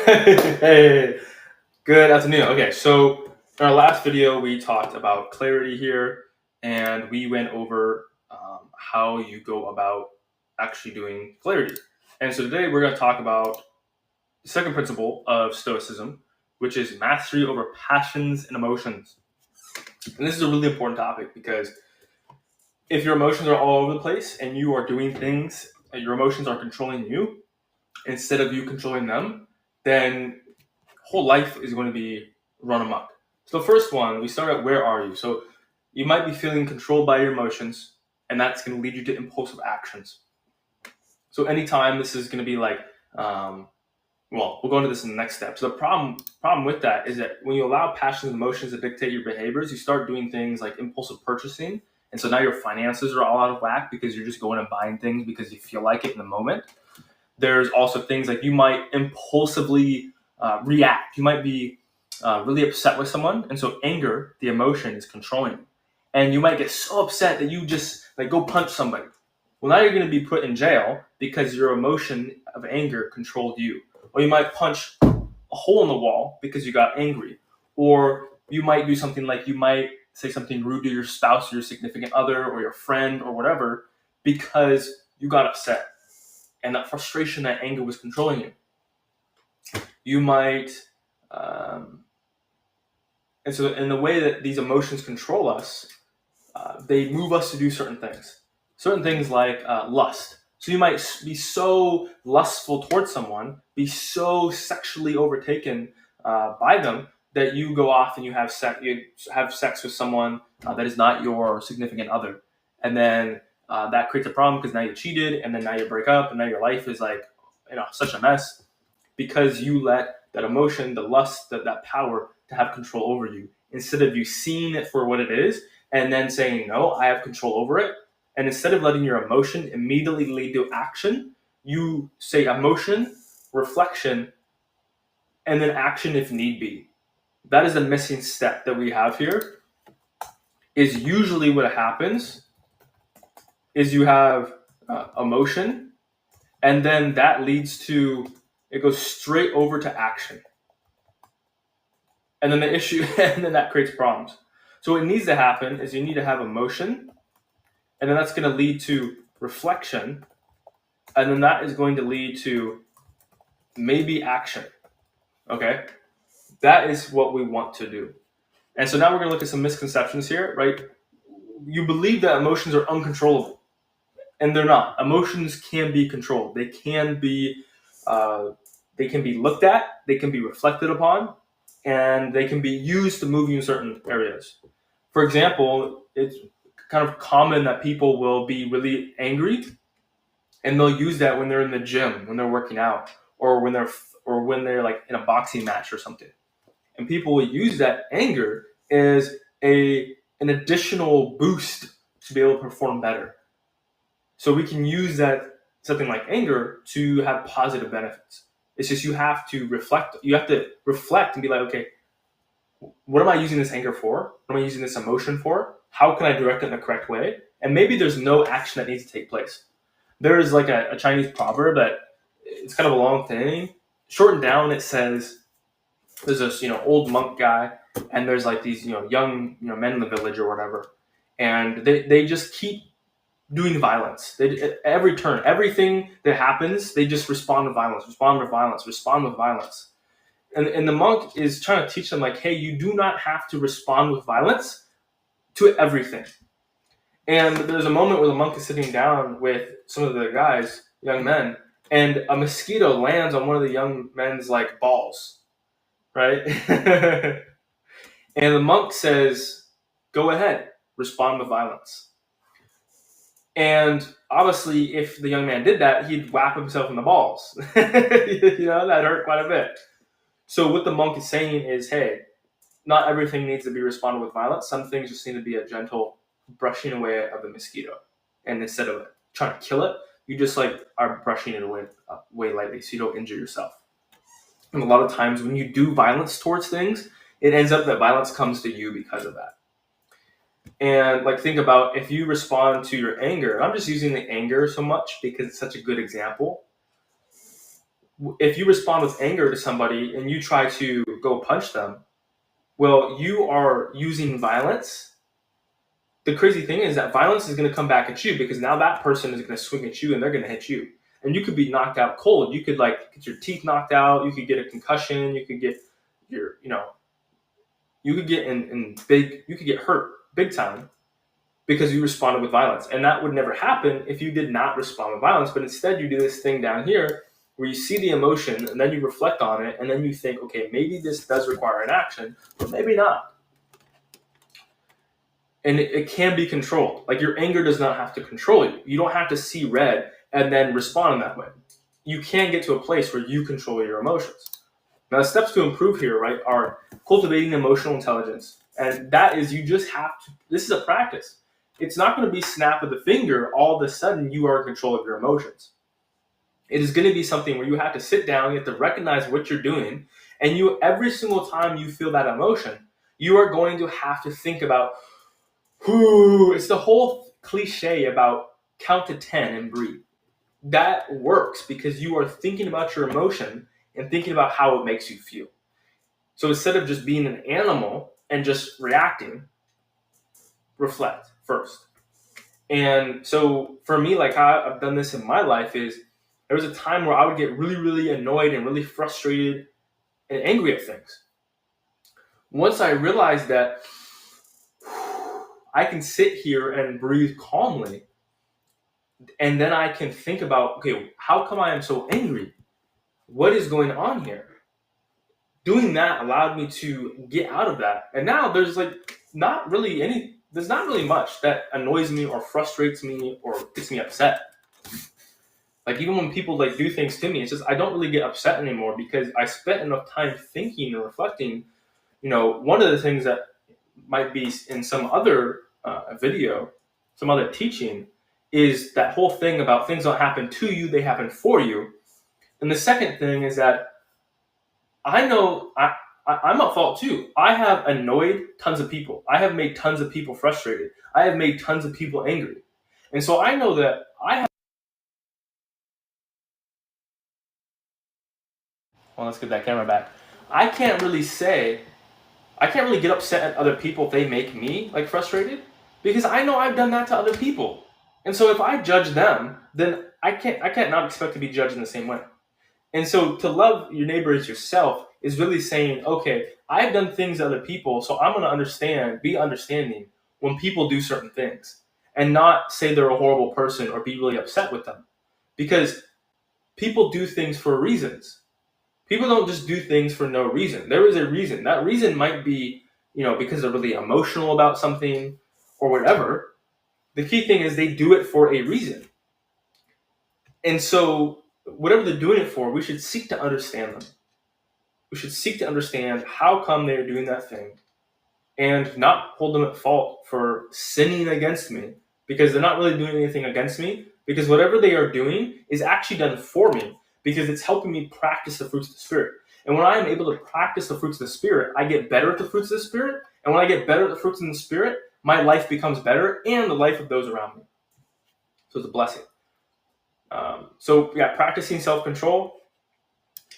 Hey, good afternoon. Okay, so in our last video, we talked about clarity here, and we went over how you go about actually doing clarity. And so today, we're going to talk about the second principle of Stoicism, which is mastery over passions and emotions. And this is a really important topic because if your emotions are all over the place and you are doing things, and your emotions are controlling you instead of you controlling them, then whole life is going to be run amok. So the first one, we start at where are you? So you might be feeling controlled by your emotions, and that's going to lead you to impulsive actions. So anytime this is going to be like, well, we'll go into this in the next step. So the problem with that is that when you allow passions and emotions to dictate your behaviors, you start doing things like impulsive purchasing. And so now your finances are all out of whack because you're just going and buying things because you feel like it in the moment. There's also things like you might impulsively react. You might be really upset with someone, and so anger, the emotion, is controlling you. And you might get so upset that you just like go punch somebody. Well, now you're going to be put in jail because your emotion of anger controlled you. Or you might punch a hole in the wall because you got angry. Or you might do something like you might say something rude to your spouse or your significant other or your friend or whatever because you got upset. And that frustration, that anger was controlling you. You might, and so in the way that these emotions control us, they move us to do certain things. Certain things like lust. So you might be so lustful towards someone, be so sexually overtaken by them that you go off and you have sex with someone that is not your significant other, and then that creates a problem because now you cheated, and then now you break up, and now your life is like such a mess because you let that emotion, the lust, that power to have control over you instead of you seeing it for what it is and then saying, no, I have control over it. And instead of letting your emotion immediately lead to action, you say emotion, reflection, and then action if need be. That is the missing step that we have here. Is usually what happens is you have emotion, and then that leads to, it goes straight over to action. And then the issue, and then that creates problems. So what needs to happen is you need to have emotion, and then that's going to lead to reflection, and then that is going to lead to maybe action. Okay? That is what we want to do. And so now we're going to look at some misconceptions here, right? You believe that emotions are uncontrollable, and they're not. Emotions can be controlled. They can be looked at, they can be reflected upon, and they can be used to move you in certain areas. For example, it's kind of common that people will be really angry, and they'll use that when they're in the gym, when they're working out, or when they're like in a boxing match or something. And people will use that anger as an additional boost to be able to perform better. So we can use that something like anger to have positive benefits. It's just you have to reflect. You have to reflect and be like, okay, what am I using this anger for? What am I using this emotion for? How can I direct it in the correct way? And maybe there's no action that needs to take place. There is like a Chinese proverb that it's kind of a long thing. Shortened down, it says, there's this old monk guy, and there's like these young men in the village or whatever, and they just keep doing violence. They, at every turn, everything that happens, they just respond with violence, respond with violence, respond with violence. And the monk is trying to teach them like, hey, you do not have to respond with violence to everything. And there's a moment where the monk is sitting down with some of the guys, young men, and a mosquito lands on one of the young men's like balls, right? And the monk says, go ahead, respond with violence. And obviously, if the young man did that, he'd whap himself in the balls. That hurt quite a bit. So what the monk is saying is, hey, not everything needs to be responded with violence. Some things just need to be a gentle brushing away of the mosquito. And instead of trying to kill it, you just like are brushing it away lightly so you don't injure yourself. And a lot of times when you do violence towards things, it ends up that violence comes to you because of that. And like think about if you respond to your anger, and I'm just using the anger so much because it's such a good example. if you respond with anger to somebody and you try to go punch them, well, you are using violence. The crazy thing is that violence is going to come back at you, because now that person is going to swing at you and they're going to hit you. And you could be knocked out cold. You could get your teeth knocked out. You could get a concussion. You could get you could get hurt big time because you responded with violence. And that would never happen if you did not respond with violence. But instead you do this thing down here where you see the emotion and then you reflect on it and then you think, okay, maybe this does require an action, but maybe not. And it can be controlled. Like, your anger does not have to control you. You don't have to see red and then respond in that way. You can get to a place where you control your emotions. Now, the steps to improve here, right, are cultivating emotional intelligence. And that is, you just have to, this is a practice. It's not going to be snap of the finger, all of a sudden you are in control of your emotions. It is going to be something where you have to sit down, you have to recognize what you're doing, and you, every single time you feel that emotion, you are going to have to think about, it's the whole cliche about count to 10 and breathe. That works because you are thinking about your emotion and thinking about how it makes you feel. So instead of just being an animal and just reacting, reflect first. And so for me, like how I've done this in my life is, there was a time where I would get really, really annoyed and really frustrated and angry at things. Once I realized that I can sit here and breathe calmly, and then I can think about, okay, how come I am so angry? What is going on here? Doing that allowed me to get out of that. And now there's not really much that annoys me or frustrates me or gets me upset. Like, even when people do things to me, it's just, I don't really get upset anymore because I spent enough time thinking and reflecting. One of the things that might be in some other video, some other teaching, is that whole thing about things don't happen to you, they happen for you. And the second thing is that I know I'm at fault too. I have annoyed tons of people. I have made tons of people frustrated. I have made tons of people angry. And so I know that well, let's get that camera back. I can't really get upset at other people if they make me frustrated, because I know I've done that to other people. And so if I judge them, then I can't not expect to be judged in the same way. And so to love your neighbor as yourself is really saying, okay, I've done things to other people, so I'm going to be understanding when people do certain things, and not say they're a horrible person or be really upset with them. Because people do things for reasons. People don't just do things for no reason. There is a reason. That reason might be, because they're really emotional about something or whatever. The key thing is they do it for a reason. And so whatever they're doing it for, we should seek to understand them. We should seek to understand how come they're doing that thing, and not hold them at fault for sinning against me, because they're not really doing anything against me, because whatever they are doing is actually done for me, because it's helping me practice the fruits of the Spirit. And when I am able to practice the fruits of the Spirit, I get better at the fruits of the Spirit. And when I get better at the fruits of the Spirit, my life becomes better, and the life of those around me. So it's a blessing. Practicing self-control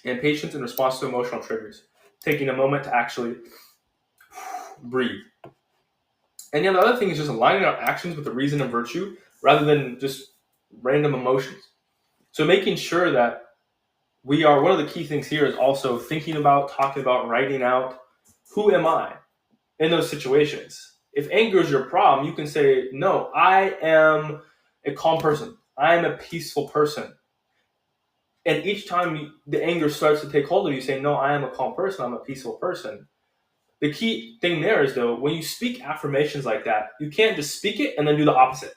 and patience in response to emotional triggers. Taking a moment to actually breathe. And the other thing is just aligning our actions with the reason and virtue rather than just random emotions. So making sure that one of the key things here is also thinking about, talking about, writing out, who am I in those situations? If anger is your problem, you can say, no, I am a calm person. I am a peaceful person. And each time the anger starts to take hold of you, say, no, I am a calm person. I'm a peaceful person. The key thing there is, though, when you speak affirmations like that, you can't just speak it and then do the opposite,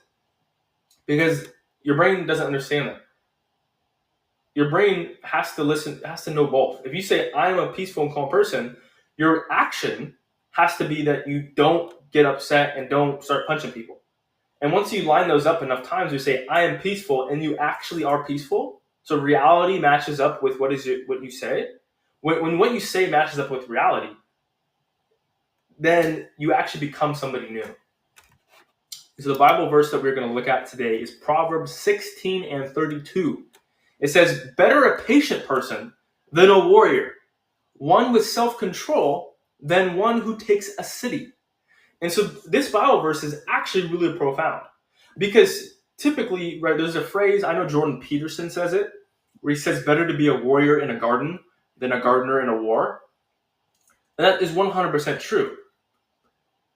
because your brain doesn't understand that. Your brain has to know both. If you say, I am a peaceful and calm person, your action has to be that you don't get upset and don't start punching people. And once you line those up enough times, you say, I am peaceful, and you actually are peaceful. So reality matches up with what you say. When what you say matches up with reality, then you actually become somebody new. So the Bible verse that we're going to look at today is Proverbs 16 and 32. It says, better a patient person than a warrior, one with self-control than one who takes a city. And so this Bible verse is actually really profound, because typically, right, there's a phrase, I know Jordan Peterson says it, where he says better to be a warrior in a garden than a gardener in a war. And that is 100% true.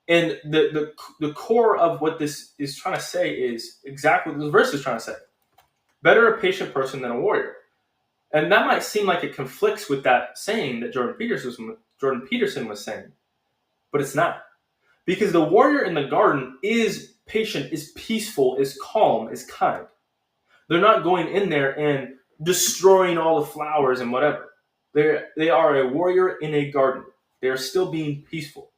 And the core of what this is trying to say is exactly what this verse is trying to say. Better a patient person than a warrior. And that might seem like it conflicts with that saying that Jordan Peterson was saying, but it's not. Because the warrior in the garden is patient, is peaceful, is calm, is kind. They're not going in there and destroying all the flowers and whatever. They are a warrior in a garden. They are still being peaceful.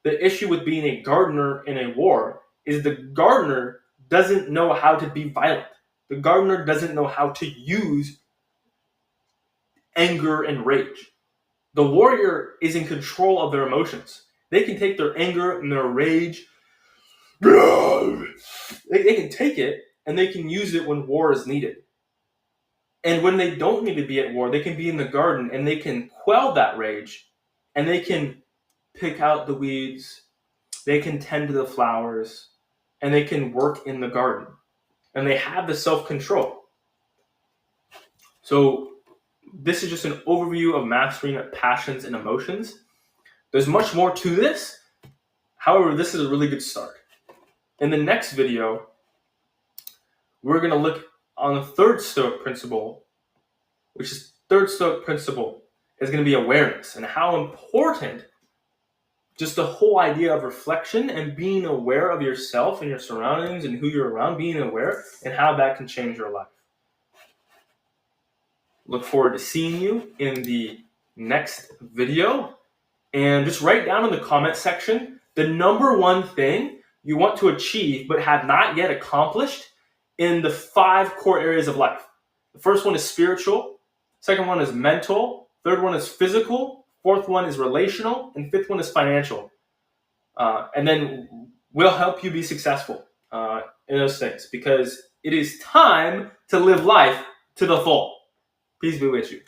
The issue with being a gardener in a war is the gardener doesn't know how to be violent. The gardener doesn't know how to use anger and rage. The warrior is in control of their emotions. They can take their anger and their rage. They can take it and they can use it when war is needed. And when they don't need to be at war, they can be in the garden and they can quell that rage and they can pick out the weeds, they can tend to the flowers, and they can work in the garden. And they have the self-control. So this is just an overview of mastering passions and emotions. There's much more to this. However, this is a really good start. In the next video, we're going to look on the third Stoic principle, which is third Stoic principle is going to be awareness, and how important just the whole idea of reflection and being aware of yourself and your surroundings and who you're around, being aware, and how that can change your life. Look forward to seeing you in the next video. And just write down in the comment section the number one thing you want to achieve but have not yet accomplished in the 5 core areas of life. The first one is spiritual. Second one is mental. Third one is physical. Fourth one is relational. And fifth one is financial. And then we'll help you be successful in those things, because it is time to live life to the full. Peace be with you.